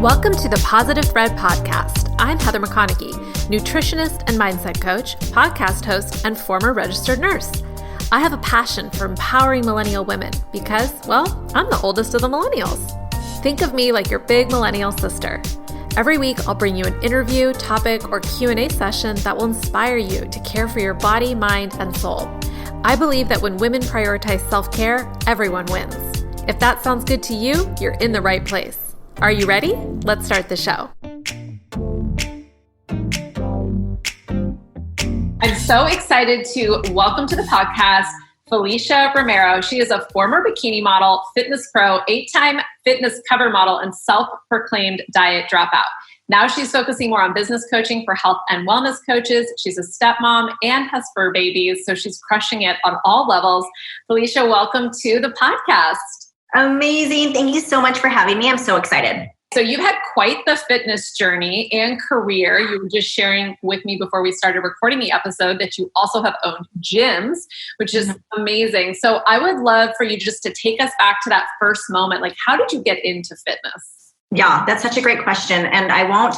Welcome to the Positive Thread Podcast. I'm Heather McConaughey, nutritionist and mindset coach, podcast host, and former registered nurse. I have a passion for empowering millennial women because, well, I'm the oldest of the millennials. Think of me like your big millennial sister. Every week, I'll bring you an interview, topic, or Q&A session that will inspire you to care for your body, mind, and soul. I believe that when women prioritize self-care, everyone wins. If that sounds good to you, you're in the right place. Are you ready? Let's start the show. I'm so excited to welcome to the podcast Felicia Romero. She is a former bikini model, fitness pro, 8-time fitness cover model, and self-proclaimed diet dropout. Now she's focusing more on business coaching for health and wellness coaches. She's a stepmom and has fur babies, so she's crushing it on all levels. Felicia, welcome to the podcast. Amazing. Thank you so much for having me. I'm so excited. So you've had quite the fitness journey and career. You were just sharing with me before we started recording the episode that you also have owned gyms, which is amazing. So I would love for you just to take us back to that first moment. Like, how did you get into fitness? Yeah, that's such a great question. And I won't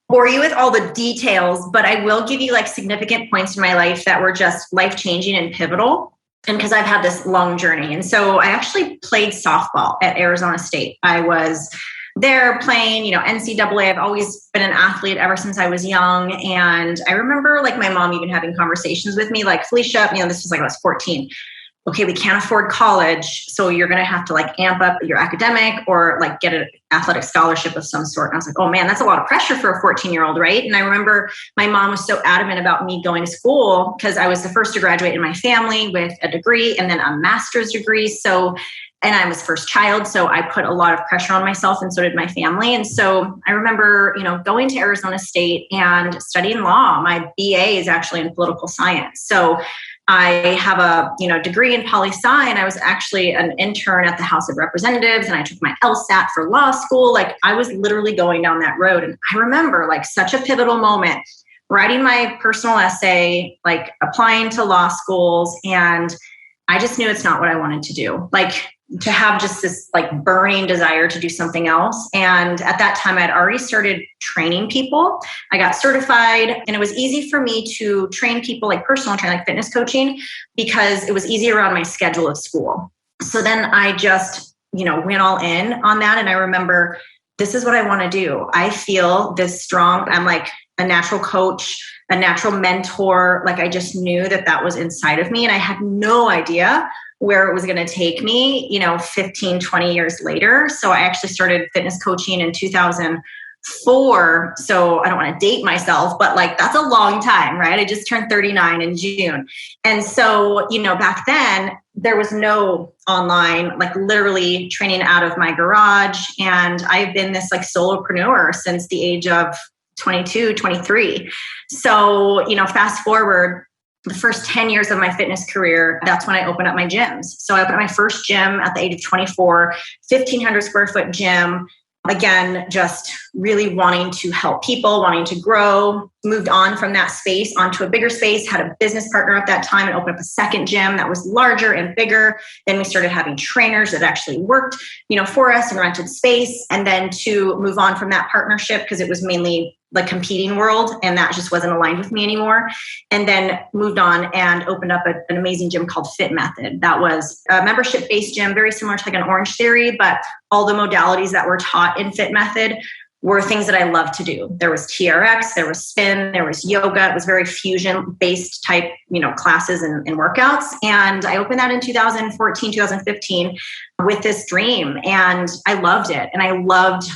bore you with all the details, but I will give you like significant points in my life that were just life-changing and pivotal. And because I've had this long journey. And so I actually played softball at Arizona State. I was there playing, NCAA. I've always been an athlete ever since I was young. And I remember like my mom even having conversations with me like, Felicia, this was like I was 14. Okay, we can't afford college. So you're going to have to like amp up your academic or like get an athletic scholarship of some sort. And I was like, oh man, that's a lot of pressure for a 14-year-old, right? And I remember my mom was so adamant about me going to school because I was the first to graduate in my family with a degree and then a master's degree. And I was first child. So I put a lot of pressure on myself and so did my family. And so I remember, going to Arizona State and studying law. My BA is actually in political science. So I have a degree in poli-sci, and I was actually an intern at the House of Representatives, and I took my LSAT for law school. Like I was literally going down that road. And I remember like such a pivotal moment, writing my personal essay, like applying to law schools. And I just knew it's not what I wanted to do. Like to have just this like burning desire to do something else. And at that time, I'd already started training people. I got certified, and it was easy for me to train people like personal training, like fitness coaching, because it was easy around my schedule of school. So then I just, went all in on that. And I remember, this is what I want to do. I feel this strong. I'm like a natural coach, a natural mentor. Like I just knew that was inside of me. And I had no idea where it was going to take me, 15, 20 years later. So I actually started fitness coaching in 2004. So I don't want to date myself, but like, that's a long time, right? I just turned 39 in June. And so, back then there was no online, like literally training out of my garage. And I've been this like solopreneur since the age of 22, 23. So, fast forward, the first 10 years of my fitness career, that's when I opened up my gyms. So I opened up my first gym at the age of 24, 1,500 square foot gym. Again, just really wanting to help people, wanting to grow, moved on from that space onto a bigger space, had a business partner at that time and opened up a second gym that was larger and bigger. Then we started having trainers that actually worked, for us and rented space. And then to move on from that partnership, because it was mainly like competing world and that just wasn't aligned with me anymore. And then moved on and opened up an amazing gym called Fit Method. That was a membership-based gym, very similar to like an Orange Theory, but all the modalities that were taught in Fit Method were things that I love to do. There was TRX, there was spin, there was yoga. It was very fusion-based type, classes and workouts. And I opened that in 2014, 2015 with this dream. And I loved it. And I loved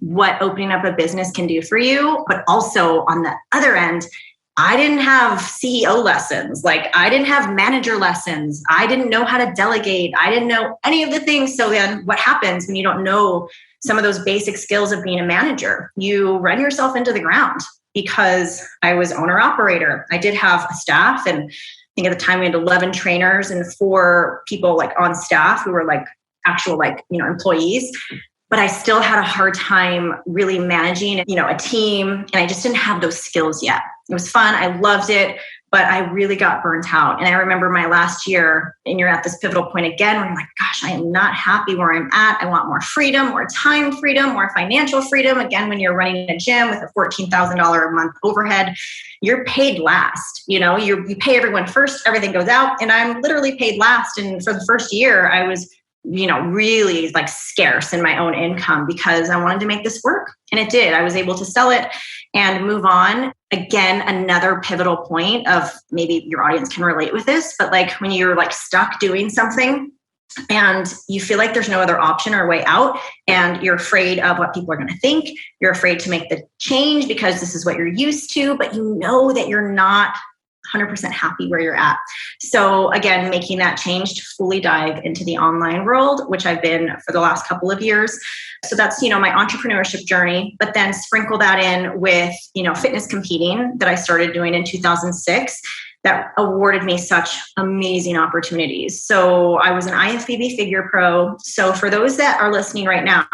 what opening up a business can do for you. But also on the other end, I didn't have CEO lessons. Like I didn't have manager lessons. I didn't know how to delegate. I didn't know any of the things. So then what happens when you don't know some of those basic skills of being a manager? You run yourself into the ground. Because I was owner operator. I did have a staff, and I think at the time we had 11 trainers and 4 people like on staff who were like actual employees. But I still had a hard time really managing, a team. And I just didn't have those skills yet. It was fun. I loved it. but I really got burnt out. And I remember my last year, and you're at this pivotal point again, where I'm like, gosh, I am not happy where I'm at. I want more freedom, more time freedom, more financial freedom. Again, when you're running a gym with a $14,000 a month overhead, you're paid last. You pay everyone first, everything goes out. And I'm literally paid last. And for the first year, I was really like scarce in my own income because I wanted to make this work. And it did. I was able to sell it and move on. Again, another pivotal point of, maybe your audience can relate with this, but like when you're like stuck doing something and you feel like there's no other option or way out, and you're afraid of what people are going to think, you're afraid to make the change because this is what you're used to, but you know that you're not 100% happy where you're at. So again, making that change to fully dive into the online world, which I've been for the last couple of years. So that's, my entrepreneurship journey, but then sprinkle that in with, fitness competing that I started doing in 2006 that awarded me such amazing opportunities. So I was an IFBB figure pro. So for those that are listening right now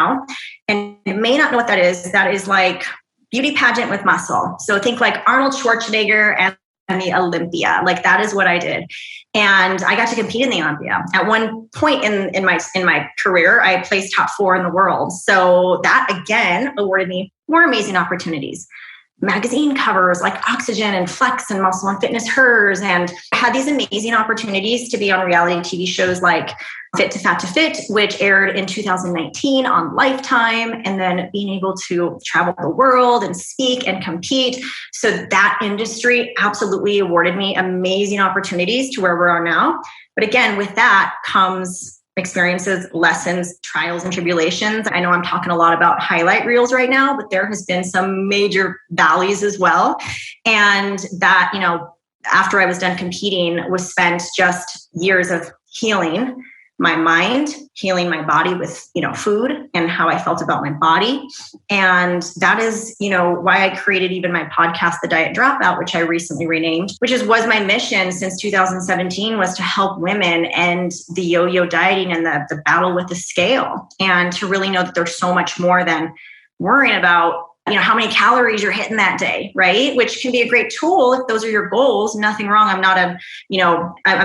and may not know what that is like beauty pageant with muscle. So think like Arnold Schwarzenegger and the Olympia. Like that is what I did. And I got to compete in the Olympia. At one point in my career, I placed top 4 in the world. So that again awarded me more amazing opportunities. Magazine covers like Oxygen and Flex and Muscle and Fitness Hers, and I had these amazing opportunities to be on reality TV shows like Fit to Fat to Fit, which aired in 2019 on Lifetime, and then being able to travel the world and speak and compete. So that industry absolutely awarded me amazing opportunities to where we are now. But again, with that comes experiences, lessons, trials, and tribulations. I know I'm talking a lot about highlight reels right now, but there has been some major valleys as well. And that, after I was done competing, was spent just years of healing my mind, healing my body with, food and how I felt about my body. And that is, why I created even my podcast, The Diet Dropout, which I recently renamed, was my mission since 2017, was to help women end the yo-yo dieting and the battle with the scale, and to really know that there's so much more than worrying about how many calories you're hitting that day, right? Which can be a great tool if those are your goals. Nothing wrong. I'm not I'm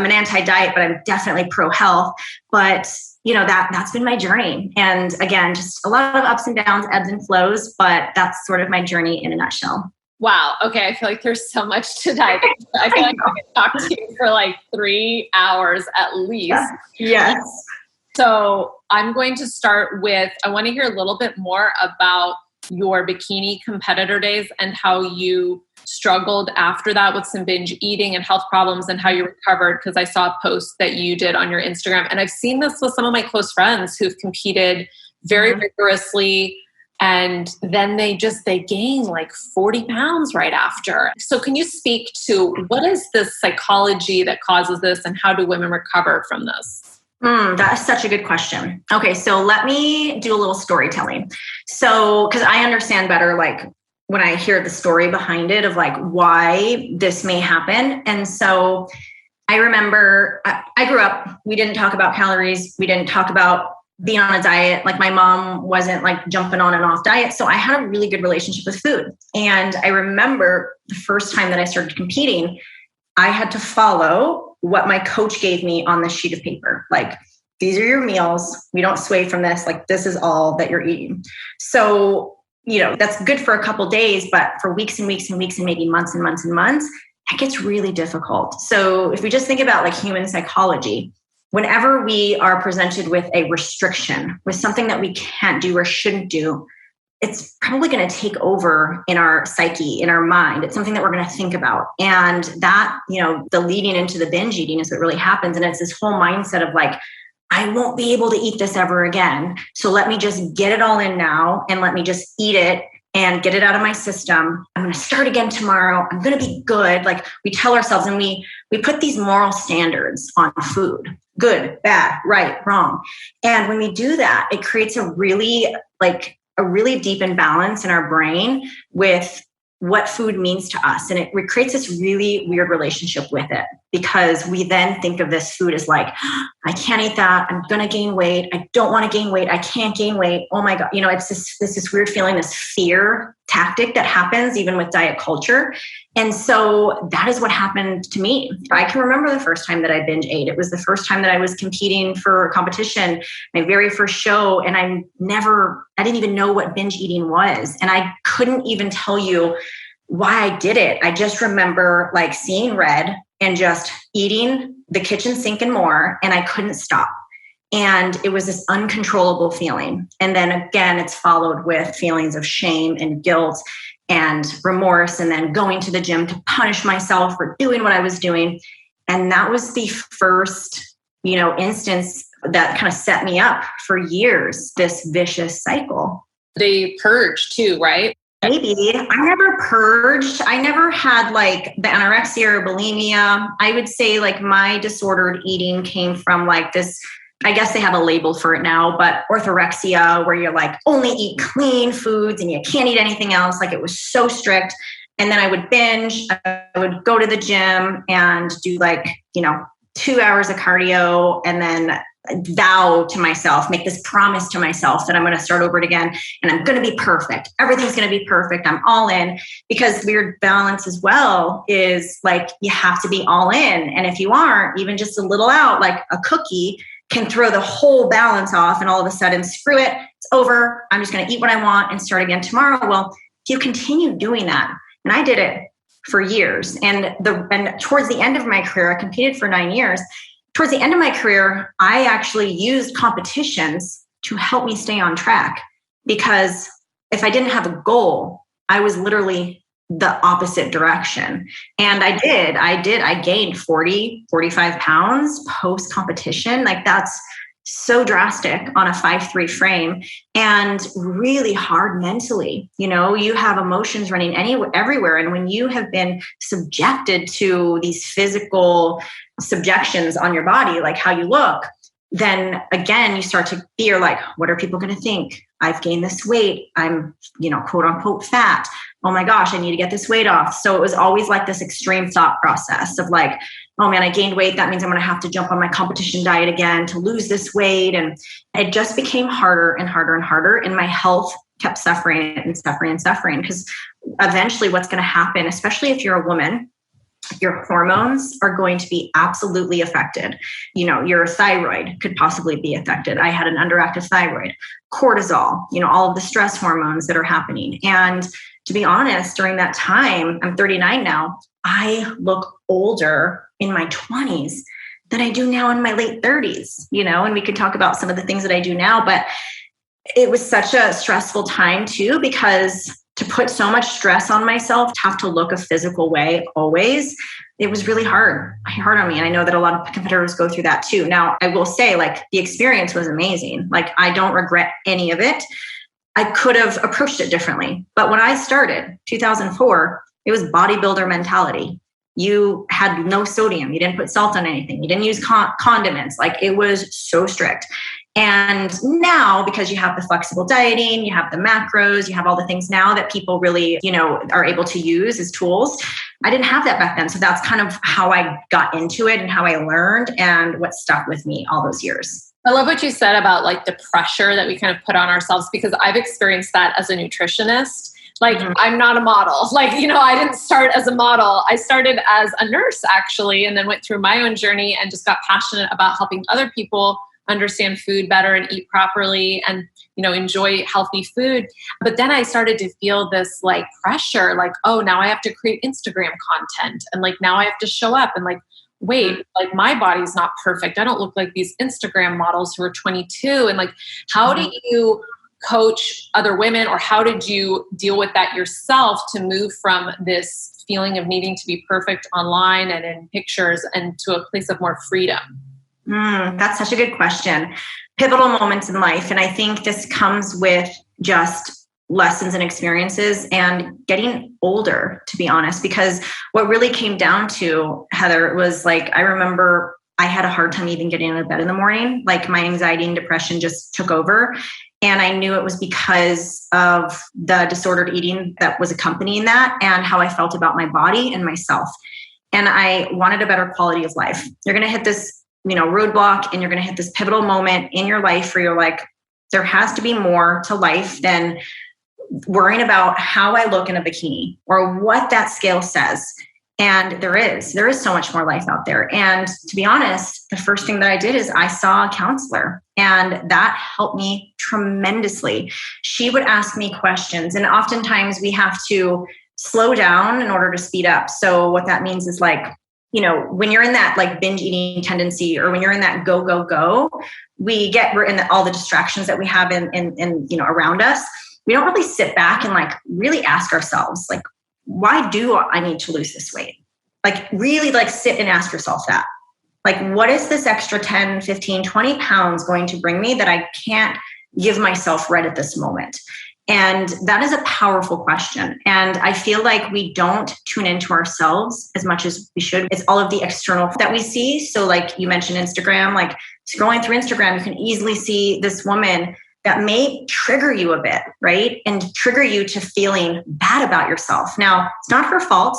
an anti-diet, but I'm definitely pro-health. But, that's been my journey. And again, just a lot of ups and downs, ebbs and flows, but that's sort of my journey in a nutshell. Wow. Okay. I feel like there's so much to dive into. I feel like I could talk to you for like 3 hours at least. Yes. So I'm going to start with, I want to hear a little bit more about your bikini competitor days and how you struggled after that with some binge eating and health problems, and how you recovered. Because I saw a post that you did on your Instagram, and I've seen this with some of my close friends who've competed very rigorously, and then they gain like 40 pounds right after. So can you speak to what is the psychology that causes this, and how do women recover from this? That is such a good question. Okay, so let me do a little storytelling. So, because I understand better, like when I hear the story behind it of like why this may happen. And so I remember I grew up, we didn't talk about calories. We didn't talk about being on a diet. Like my mom wasn't like jumping on and off diet. So I had a really good relationship with food. And I remember the first time that I started competing, I had to follow what my coach gave me on this sheet of paper. Like, these are your meals. We don't sway from this. Like, this is all that you're eating. So, that's good for a couple days, but for weeks and weeks and weeks and maybe months and months and months, that gets really difficult. So if we just think about like human psychology, whenever we are presented with a restriction, with something that we can't do or shouldn't do, it's probably going to take over in our psyche, in our mind. It's something that we're going to think about. And that, the leading into the binge eating is what really happens. And it's this whole mindset of like, I won't be able to eat this ever again. So let me just get it all in now and let me just eat it and get it out of my system. I'm going to start again tomorrow. I'm going to be good. Like we tell ourselves, and we put these moral standards on food: good, bad, right, wrong. And when we do that, it creates a really deep imbalance in our brain with what food means to us. And it creates this really weird relationship with it. because we then think of this food as like, I can't eat that. I'm going to gain weight. I don't want to gain weight. I can't gain weight. Oh my God. It's this weird feeling, this fear tactic that happens even with diet culture. And so that is what happened to me. I can remember the first time that I binge ate. It was the first time that I was competing for a competition, my very first show. And I didn't even know what binge eating was. And I couldn't even tell you why I did it. I just remember like seeing red and just eating the kitchen sink and more, and I couldn't stop. And it was this uncontrollable feeling. And then again, it's followed with feelings of shame and guilt and remorse, and then going to the gym to punish myself for doing what I was doing. And that was the first, instance that kind of set me up for years, this vicious cycle. They purge too, right? Maybe. I never purged. I never had like the anorexia or bulimia. I would say like my disordered eating came from like this, I guess they have a label for it now, but orthorexia, where you're like only eat clean foods and you can't eat anything else. Like it was so strict. And then I would binge. I would go to the gym and do like, 2 hours of cardio, and then vow to myself, make this promise to myself that I'm going to start over again and I'm going to be perfect. Everything's going to be perfect. I'm all in, because weird balance as well is like, you have to be all in. And if you aren't, even just a little out, like a cookie can throw the whole balance off, and all of a sudden, screw it, it's over. I'm just going to eat what I want and start again tomorrow. Well, if you continue doing that, and I did it for years, and towards the end of my career, I competed for 9 years. Towards the end of my career, I actually used competitions to help me stay on track, because if I didn't have a goal, I was literally the opposite direction. And I gained 40, 45 pounds post competition. Like that's so drastic on a 5'3" frame, and really hard mentally. You have emotions running everywhere. And when you have been subjected to these physical subjections on your body, like how you look, then again, you start to fear, like, what are people going to think? I've gained this weight. I'm, quote unquote fat. Oh my gosh, I need to get this weight off. So it was always like this extreme thought process of like, oh man, I gained weight. That means I'm going to have to jump on my competition diet again to lose this weight. And it just became harder and harder and harder. And my health kept suffering and suffering and suffering, because eventually what's going to happen, especially if you're a woman, your hormones are going to be absolutely affected. Your thyroid could possibly be affected. I had an underactive thyroid, cortisol, all of the stress hormones that are happening. And to be honest, during that time, I'm 39 now, I look older in my 20s than I do now in my late 30s, and we could talk about some of the things that I do now, but it was such a stressful time too, because to put so much stress on myself, to have to look a physical way always, it was really hard on me. And I know that a lot of competitors go through that too. Now, I will say, like, the experience was amazing. Like, I don't regret any of it. I could have approached it differently. But when I started, 2004, it was bodybuilder mentality. You had no sodium. You didn't put salt on anything. You didn't use condiments. Like, it was so strict. And now, because you have the flexible dieting, you have the macros, you have all the things now that people really, are able to use as tools. I didn't have that back then. So that's kind of how I got into it and how I learned and what stuck with me all those years. I love what you said about like the pressure that we kind of put on ourselves, because I've experienced that as a nutritionist. Like, I'm not a model. Like, I didn't start as a model. I started as a nurse actually, and then went through my own journey and just got passionate about helping other people understand food better and eat properly and, enjoy healthy food. But then I started to feel this like pressure, like, oh, now I have to create Instagram content. And like, now I have to show up and like, wait, like my body's not perfect. I don't look like these Instagram models who are 22. And like, how do you coach other women, or how did you deal with that yourself to move from this feeling of needing to be perfect online and in pictures and to a place of more freedom? That's such a good question. Pivotal moments in life. And I think this comes with just lessons and experiences and getting older, to be honest, because what really came down to, Heather, was like, I remember I had a hard time even getting out of bed in the morning. Like, my anxiety and depression just took over. And I knew it was because of the disordered eating that was accompanying that and how I felt about my body and myself. and I wanted a better quality of life. You're going to hit this, roadblock, and you're going to hit this pivotal moment in your life where you're like, there has to be more to life than worrying about how I look in a bikini or what that scale says. And there is so much more life out there. And to be honest, the first thing that I did is I saw a counselor, and that helped me tremendously. She would ask me questions, and oftentimes we have to slow down in order to speed up. So what that means is like, when you're in that like binge eating tendency, or when you're in that go, go, go, we're in all the distractions that we have in around us. We don't really sit back and like really ask ourselves, like, why do I need to lose this weight? Like really like sit and ask yourself that. Like, what is this extra 10, 15, 20 pounds going to bring me that I can't give myself right at this moment? And that is a powerful question. And I feel like we don't tune into ourselves as much as we should. It's all of the external that we see. So like you mentioned Instagram, like scrolling through Instagram, you can easily see this woman that may trigger you a bit, right? And trigger you to feeling bad about yourself. Now, it's not her fault.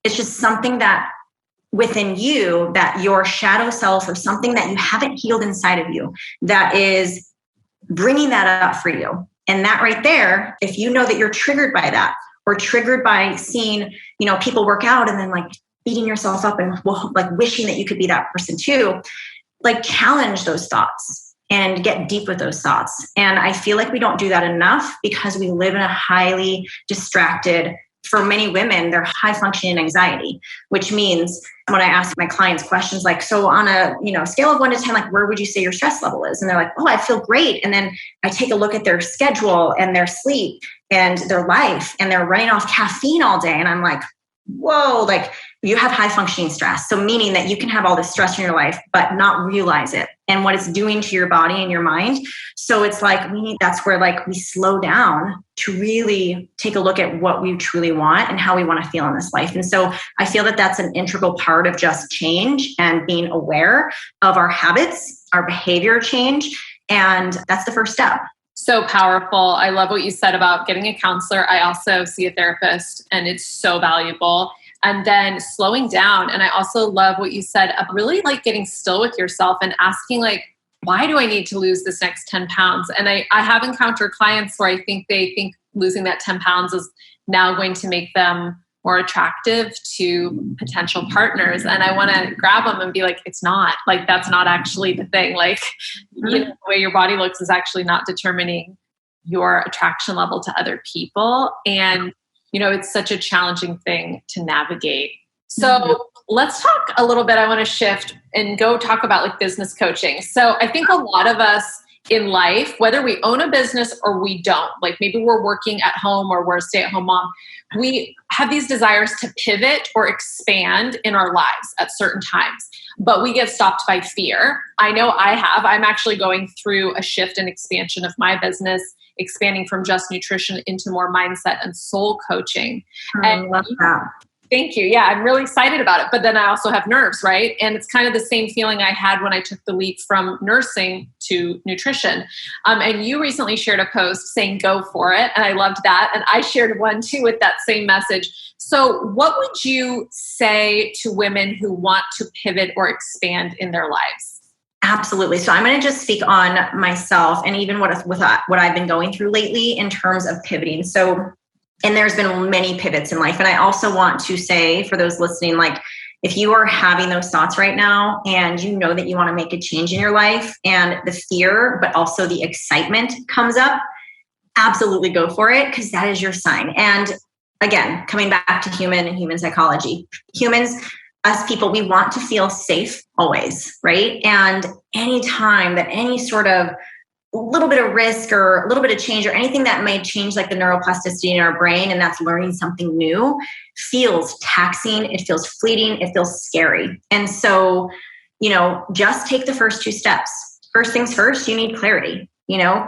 It's just something that within you, that your shadow self or something that you haven't healed inside of you, that is bringing that up for you. And that right there, if you know that you're triggered by that, or triggered by seeing, people work out and then like beating yourself up and like wishing that you could be that person too, like challenge those thoughts and get deep with those thoughts. And I feel like we don't do that enough because we live in a highly distracted, for many women, they're high functioning anxiety, which means when I ask my clients questions like, so on a scale of 1 to 10, like where would you say your stress level is? And they're like, oh, I feel great. And then I take a look at their schedule and their sleep and their life, and they're running off caffeine all day. And I'm like, whoa, like you have high functioning stress. So meaning that you can have all this stress in your life, but not realize it and what it's doing to your body and your mind. So it's like, that's where like we slow down to really take a look at what we truly want and how we want to feel in this life. And so I feel that that's an integral part of just change and being aware of our habits, our behavior change. And that's the first step. So powerful. I love what you said about getting a counselor. I also see a therapist, and it's so valuable. And then slowing down. And I also love what you said of really like getting still with yourself and asking like, why do I need to lose this next 10 pounds? And I have encountered clients where I think they think losing that 10 pounds is now going to make them more attractive to potential partners. And I want to grab them and be like, it's not. Like, that's not actually the thing. Like, the way your body looks is actually not determining your attraction level to other people. And, it's such a challenging thing to navigate. So let's talk a little bit. I want to shift and go talk about like business coaching. So I think a lot of us in life, whether we own a business or we don't, like maybe we're working at home or we're a stay-at-home mom, we have these desires to pivot or expand in our lives at certain times, but we get stopped by fear. I know I have. I'm actually going through a shift and expansion of my business, expanding from just nutrition into more mindset and soul coaching. I love that. Thank you. Yeah, I'm really excited about it. But then I also have nerves, right? And it's kind of the same feeling I had when I took the leap from nursing to nutrition. And you recently shared a post saying, go for it. And I loved that. And I shared one too with that same message. So what would you say to women who want to pivot or expand in their lives? Absolutely. So I'm going to just speak on myself and even what I've been going through lately in terms of pivoting. And there's been many pivots in life. And I also want to say for those listening, like if you are having those thoughts right now and you know that you want to make a change in your life and the fear, but also the excitement comes up, absolutely go for it, because that is your sign. And again, coming back to human psychology, humans, us people, we want to feel safe always, right? And anytime that any sort of a little bit of risk or a little bit of change or anything that may change like the neuroplasticity in our brain, and that's learning something new, feels taxing, it feels fleeting, it feels scary. And so, just take the first 2 steps. First things first, you need clarity.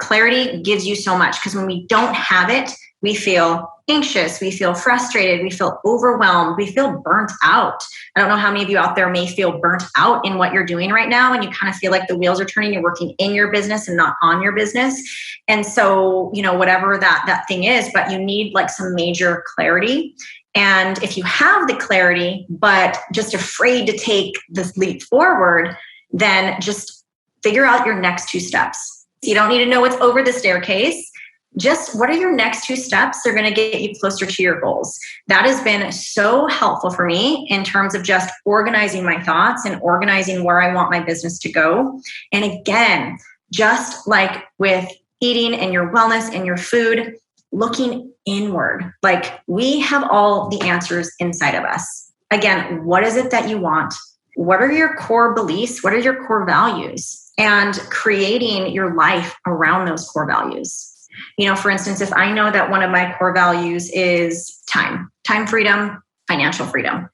Clarity gives you so much, because when we don't have it, we feel anxious, we feel frustrated, we feel overwhelmed, we feel burnt out. I don't know how many of you out there may feel burnt out in what you're doing right now, and you kind of feel like the wheels are turning, you're working in your business and not on your business. And so, whatever that thing is, but you need like some major clarity. And if you have the clarity, but just afraid to take this leap forward, then just figure out your next 2 steps. You don't need to know what's over the staircase. Just what are your next 2 steps that are going to get you closer to your goals? That has been so helpful for me in terms of just organizing my thoughts and organizing where I want my business to go. And again, just like with eating and your wellness and your food, looking inward. Like we have all the answers inside of us. Again, what is it that you want? What are your core beliefs? What are your core values? And creating your life around those core values. You know, for instance, if I know that one of my core values is time freedom, financial freedom,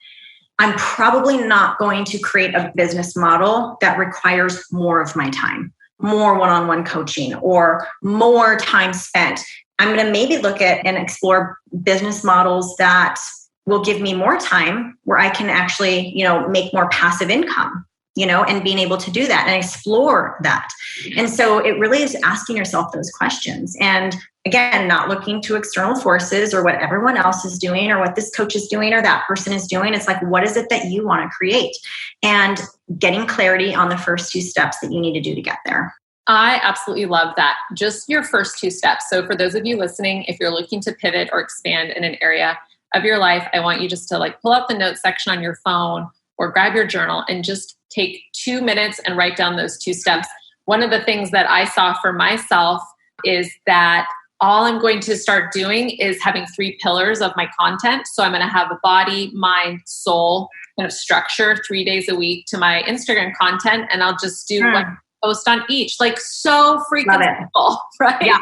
I'm probably not going to create a business model that requires more of my time, more one-on-one coaching, or more time spent. I'm going to maybe look at and explore business models that will give me more time where I can actually, make more passive income, and being able to do that and explore that. And so it really is asking yourself those questions. And again, not looking to external forces or what everyone else is doing or what this coach is doing or that person is doing. It's like, what is it that you want to create? And getting clarity on the first 2 steps that you need to do to get there. I absolutely love that. Just your first 2 steps. So for those of you listening, if you're looking to pivot or expand in an area of your life, I want you just to pull up the notes section on your phone or grab your journal and just take 2 minutes and write down those 2 steps. One of the things that I saw for myself is that all I'm going to start doing is having 3 pillars of my content. So I'm going to have a body, mind, soul kind of structure 3 days a week to my Instagram content. And I'll just do one post on each. So freaking simple, right? Yeah.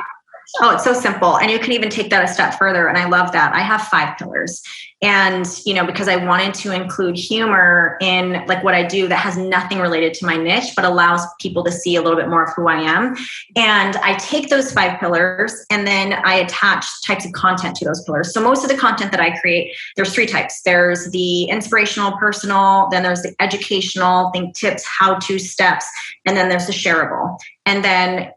Oh, it's so simple. And you can even take that a step further. And I love that. I have 5 pillars. And, because I wanted to include humor in what I do that has nothing related to my niche, but allows people to see a little bit more of who I am. And I take those 5 pillars and then I attach types of content to those pillars. So most of the content that I create, there's 3 types. There's the inspirational, personal, then there's the educational, think tips, how-to steps, and then there's the shareable. And then,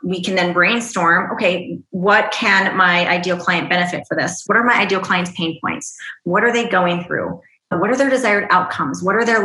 we can then brainstorm, okay, what can my ideal client benefit for this? What are my ideal clients' pain points? What are they going through? What are their desired outcomes? What are their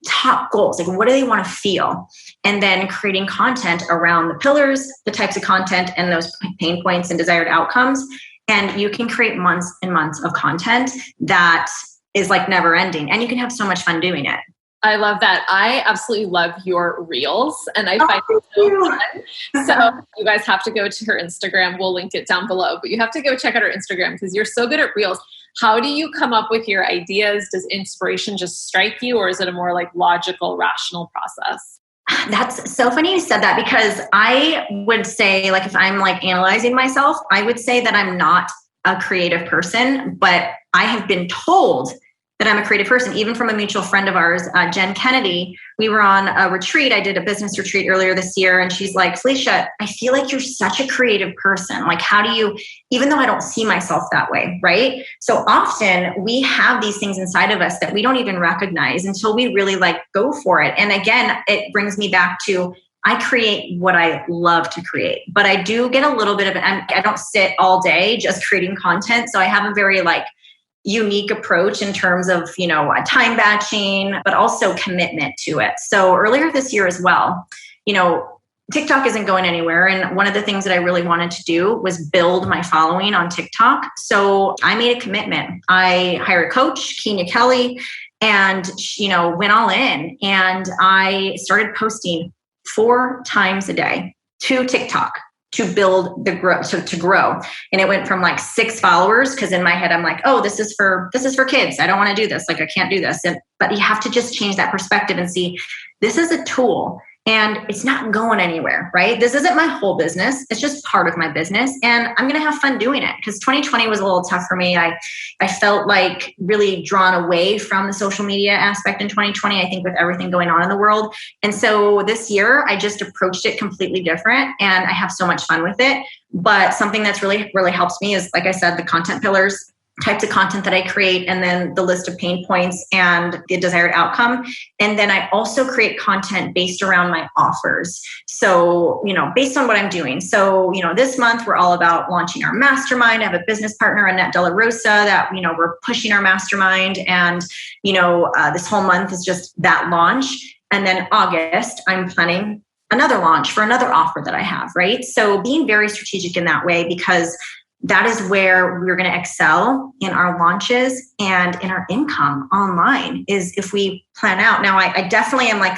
top goals? What do they want to feel? And then creating content around the pillars, the types of content and those pain points and desired outcomes. And you can create months and months of content that is never ending. And you can have so much fun doing it. I love that. I absolutely love your reels and I find it so fun. So you guys have to go to her Instagram. We'll link it down below, but you have to go check out her Instagram because you're so good at reels. How do you come up with your ideas? Does inspiration just strike you or is it a more logical, rational process? That's so funny you said that because I would say if I'm analyzing myself, I would say that I'm not a creative person, but I have been told that I'm a creative person, even from a mutual friend of ours, Jen Kennedy. We were on a retreat. I did a business retreat earlier this year. And she's like, Felicia, I feel like you're such a creative person. How do you, even though I don't see myself that way, right? So often we have these things inside of us that we don't even recognize until we really go for it. And again, it brings me back to, I create what I love to create, but I do get a little bit of I don't sit all day just creating content. So I have a very unique approach in terms of, time batching, but also commitment to it. So earlier this year as well, TikTok isn't going anywhere. And one of the things that I really wanted to do was build my following on TikTok. So I made a commitment. I hired a coach, Kenya Kelly, and, went all in. And I started posting 4 times a day to TikTok to build the growth, to grow. And it went from 6 followers. Cause in my head, I'm oh, this is for kids. I don't want to do this. I can't do this. But you have to just change that perspective and see this is a tool and it's not going anywhere, right? This isn't my whole business. It's just part of my business. And I'm going to have fun doing it because 2020 was a little tough for me. I felt really drawn away from the social media aspect in 2020, I think with everything going on in the world. And so this year I just approached it completely different and I have so much fun with it. But something that's really, really helps me is, like I said, the content pillars. types of content that I create, and then the list of pain points and the desired outcome. And then I also create content based around my offers. So, based on what I'm doing. So, this month we're all about launching our mastermind. I have a business partner, Annette Della Rosa, that, we're pushing our mastermind. And, this whole month is just that launch. And then August, I'm planning another launch for another offer that I have, right? So being very strategic in that way, because that is where we're going to excel in our launches and in our income online, is if we plan out. Now, I definitely am like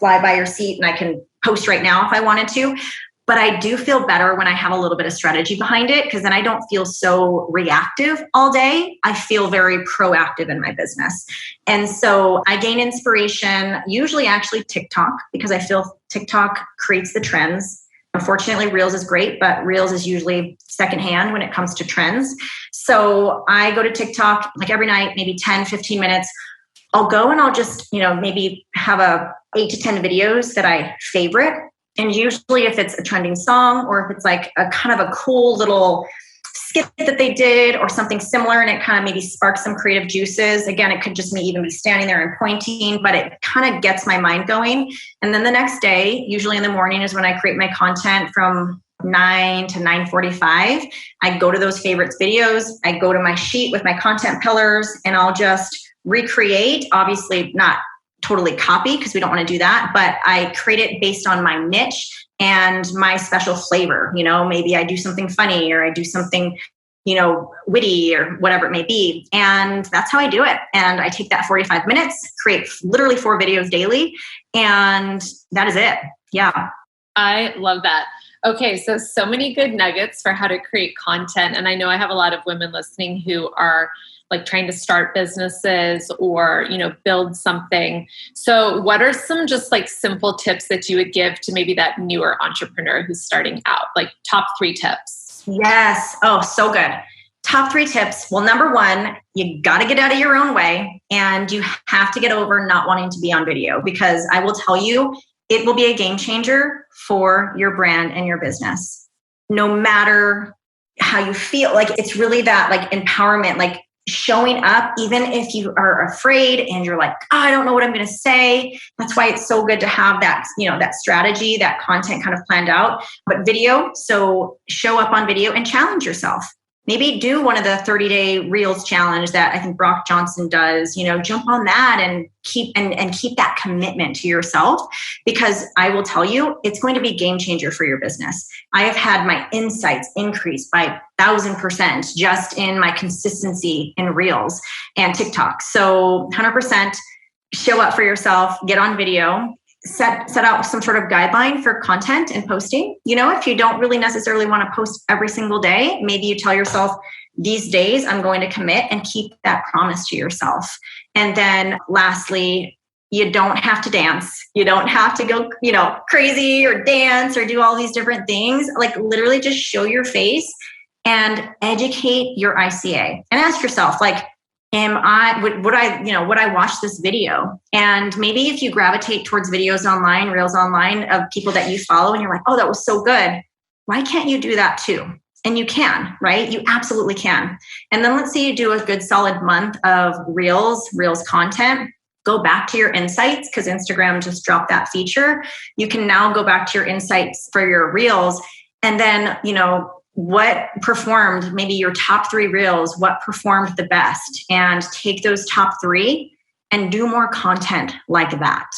fly by your seat, and I can post right now if I wanted to, but I do feel better when I have a little bit of strategy behind it, because then I don't feel so reactive all day. I feel very proactive in my business. And so I gain inspiration, usually actually TikTok, because I feel TikTok creates the trends. Unfortunately, Reels is great, but Reels is usually secondhand when it comes to trends. So I go to TikTok like every night, maybe 10, 15 minutes. I'll go and I'll just, maybe have 8 to 10 videos that I favorite. And usually if it's a trending song, or if it's like a kind of a cool little skit that they did or something similar, and it kind of maybe sparks some creative juices. Again, it could just me even be standing there and pointing, but it kind of gets my mind going. And then the next day, usually in the morning, is when I create my content from 9 to 9:45. I go to those favorites videos. I go to my sheet with my content pillars, and I'll just recreate, obviously not totally copy, because we don't want to do that, but I create it based on my niche and my special flavor. Maybe I do something funny, or I do something, witty, or whatever it may be. And that's how I do it. And I take that 45 minutes, create literally 4 videos daily. And that is it. Yeah. I love that. Okay. So many good nuggets for how to create content. And I know I have a lot of women listening who are like trying to start businesses or, build something. So what are some just like simple tips that you would give to maybe that newer entrepreneur who's starting out? Like top 3 tips. Yes. Oh, so good. Top 3 tips. Well, number 1, you got to get out of your own way, and you have to get over not wanting to be on video, because I will tell you, it will be a game changer for your brand and your business. No matter how you feel, like it's really that like empowerment, like showing up, even if you are afraid and you're like, I don't know what I'm going to say. That's why it's so good to have that, that strategy, that content kind of planned out. But video, so show up on video and challenge yourself. Maybe do one of the 30-day Reels challenge that I think Brock Johnson does, jump on that and keep that commitment to yourself, because I will tell you, it's going to be a game changer for your business. I have had my insights increase by 1,000% just in my consistency in Reels and TikTok. So 100% show up for yourself, get on video, set out some sort of guideline for content and posting. If you don't really necessarily want to post every single day, maybe you tell yourself, these days I'm going to commit, and keep that promise to yourself. And then lastly, you don't have to dance. You don't have to go, crazy or dance or do all these different things. Like literally just show your face and educate your ICA, and ask yourself, like, would I watch this video? And maybe if you gravitate towards videos online, Reels online of people that you follow, and you're like, oh, that was so good, why can't you do that too? And you can, right? You absolutely can. And then let's say you do a good solid month of Reels content. Go back to your insights, because Instagram just dropped that feature. You can now go back to your insights for your Reels, and then, what performed, maybe your top 3 Reels, what performed the best, and take those top 3 and do more content like that.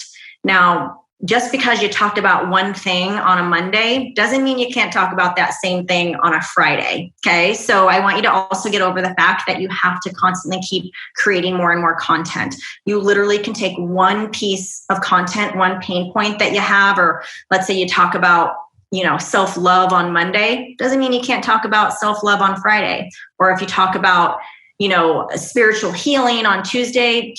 Now, just because you talked about one thing on a Monday doesn't mean you can't talk about that same thing on a Friday. Okay. So I want you to also get over the fact that you have to constantly keep creating more and more content. You literally can take one piece of content, one pain point that you have, or let's say you talk about self-love on Monday, doesn't mean you can't talk about self-love on Friday. Or if you talk about, spiritual healing on Tuesday,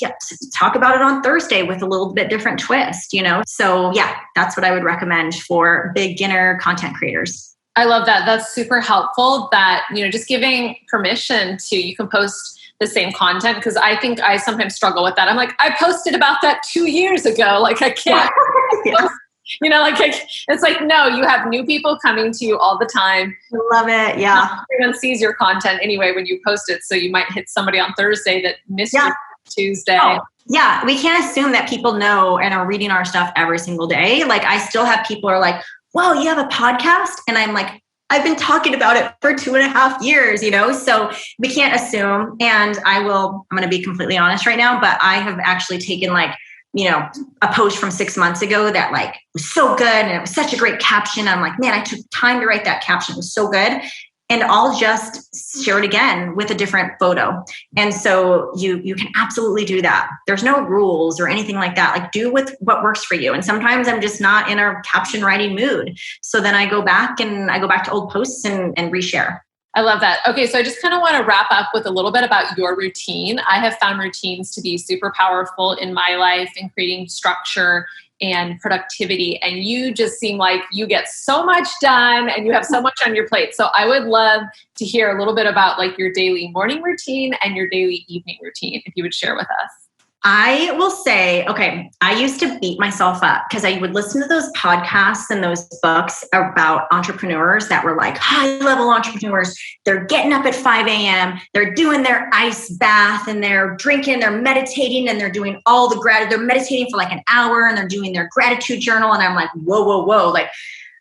talk about it on Thursday with a little bit different twist, So yeah, that's what I would recommend for beginner content creators. I love that. That's super helpful, that, just giving permission to, you can post the same content, because I think I sometimes struggle with that. I'm like, I posted about that 2 years ago. Like I can't. Yeah. It's like, no, you have new people coming to you all the time. I love it. Yeah. Not everyone sees your content anyway when you post it. So you might hit somebody on Thursday that missed your Tuesday. Oh, yeah. We can't assume that people know and are reading our stuff every single day. Like I still have people who are like, wow, you have a podcast? And I'm like, I've been talking about it for 2.5 years, so we can't assume. And I'm going to be completely honest right now, but I have actually taken a post from 6 months ago that was so good. And it was such a great caption. I'm like, man, I took time to write that caption. It was so good. And I'll just share it again with a different photo. And so you can absolutely do that. There's no rules or anything like that. Like do with what works for you. And sometimes I'm just not in a caption writing mood. So then I go back to old posts and reshare. I love that. Okay, so I just kind of want to wrap up with a little bit about your routine. I have found routines to be super powerful in my life in creating structure and productivity. And you just seem like you get so much done and you have so much on your plate. So I would love to hear a little bit about your daily morning routine and your daily evening routine, if you would share with us. I will say, okay, I used to beat myself up because I would listen to those podcasts and those books about entrepreneurs that were high-level entrepreneurs. They're getting up at 5 a.m. They're doing their ice bath and they're drinking, they're meditating, and they're doing all the they're meditating for an hour and they're doing their gratitude journal. And I'm like, whoa.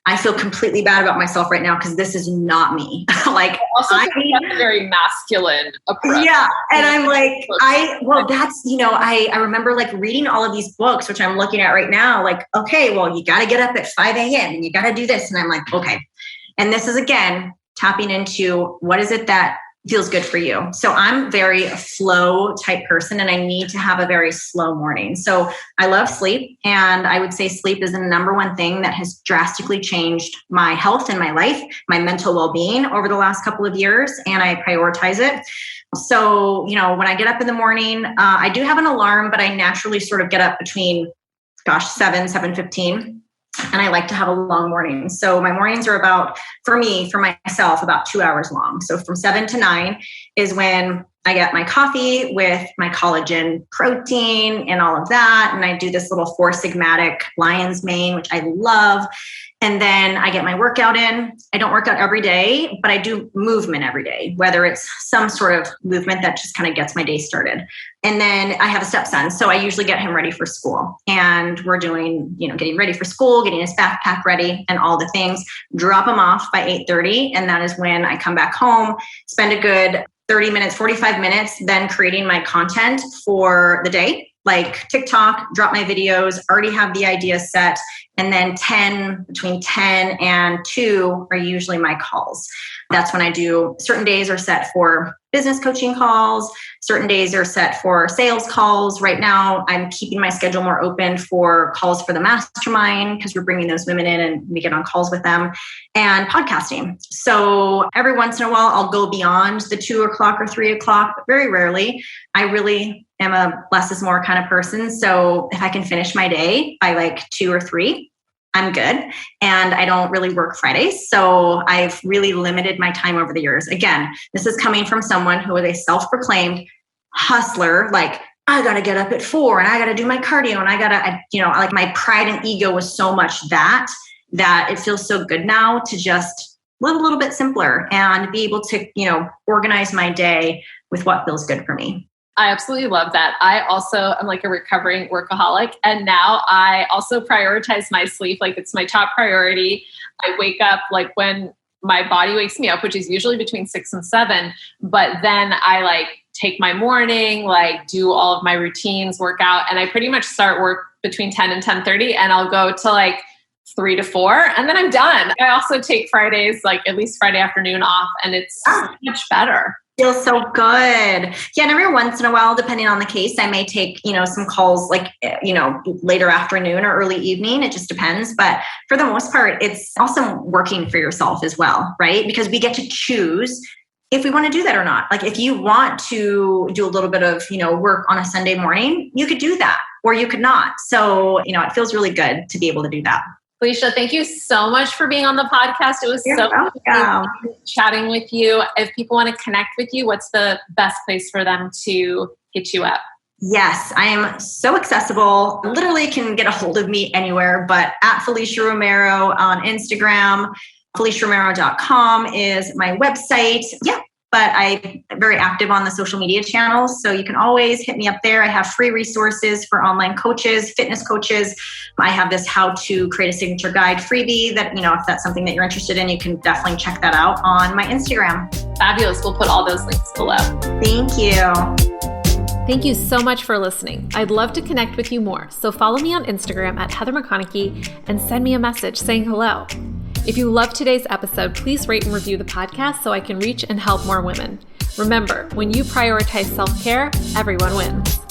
I feel completely bad about myself right now because this is not me. That's a very masculine approach. Yeah. And I'm like, I remember reading all of these books, which I'm looking at right now, okay, well, you got to get up at 5 a.m. and you got to do this. And I'm like, okay. And this is, again, tapping into what is it that feels good for you. So I'm very flow type person and I need to have a very slow morning. So I love sleep. And I would say sleep is the number one thing that has drastically changed my health and my life, my mental well-being over the last couple of years. And I prioritize it. So, when I get up in the morning, I do have an alarm, but I naturally sort of get up between, 7:15. And I like to have a long morning. So my mornings are for myself, about 2 hours long. So from 7 to 9 is when I get my coffee with my collagen protein and all of that. And I do this little 4 Sigmatic lion's mane, which I love. And then I get my workout in. I don't work out every day, but I do movement every day, whether it's some sort of movement that just kind of gets my day started. And then I have a stepson. So I usually get him ready for school. And we're doing, getting ready for school, getting his backpack ready and all the things, drop him off by 8:30. And that is when I come back home, spend a good 30 minutes, 45 minutes, then creating my content for the day, like TikTok, drop my videos, already have the idea set. And then between 10 and 2 are usually my calls. That's when I do, certain days are set for business coaching calls. Certain days are set for sales calls. Right now, I'm keeping my schedule more open for calls for the mastermind because we're bringing those women in and we get on calls with them, and podcasting. So every once in a while, I'll go beyond the 2 o'clock or 3 o'clock, but very rarely. I really am a less is more kind of person. So if I can finish my day by 2 or 3, I'm good. And I don't really work Fridays. So I've really limited my time over the years. Again, this is coming from someone who is a self-proclaimed hustler. I got to get up at 4 and I got to do my cardio and I got to, my pride and ego was so much that it feels so good now to just live a little bit simpler and be able to, organize my day with what feels good for me. I absolutely love that. I also am a recovering workaholic. And now I also prioritize my sleep. It's my top priority. I wake up when my body wakes me up, which is usually between 6 and 7. But then I take my morning, do all of my routines, work out. And I pretty much start work between 10 and 10:30. And I'll go to 3 to 4. And then I'm done. I also take Fridays, at least Friday afternoon off. And it's so much better. Feels so good. Yeah. And every once in a while, depending on the case, I may take, some calls later afternoon or early evening. It just depends. But for the most part, it's also working for yourself as well, right? Because we get to choose if we want to do that or not. If you want to do a little bit of, work on a Sunday morning, you could do that or you could not. So, it feels really good to be able to do that. Felicia, thank you so much for being on the podcast. It was so fun chatting with you. If people want to connect with you, what's the best place for them to hit you up? Yes, I am so accessible. Literally can get a hold of me anywhere, but at Felicia Romero on Instagram. FeliciaRomero.com is my website. Yeah, but I'm very active on the social media channels. So you can always hit me up there. I have free resources for online coaches, fitness coaches. I have this how to create a signature guide freebie that, if that's something that you're interested in, you can definitely check that out on my Instagram. Fabulous. We'll put all those links below. Thank you. Thank you so much for listening. I'd love to connect with you more. So follow me on Instagram at Heather McConaughey and send me a message saying hello. If you loved today's episode, please rate and review the podcast so I can reach and help more women. Remember, when you prioritize self-care, everyone wins.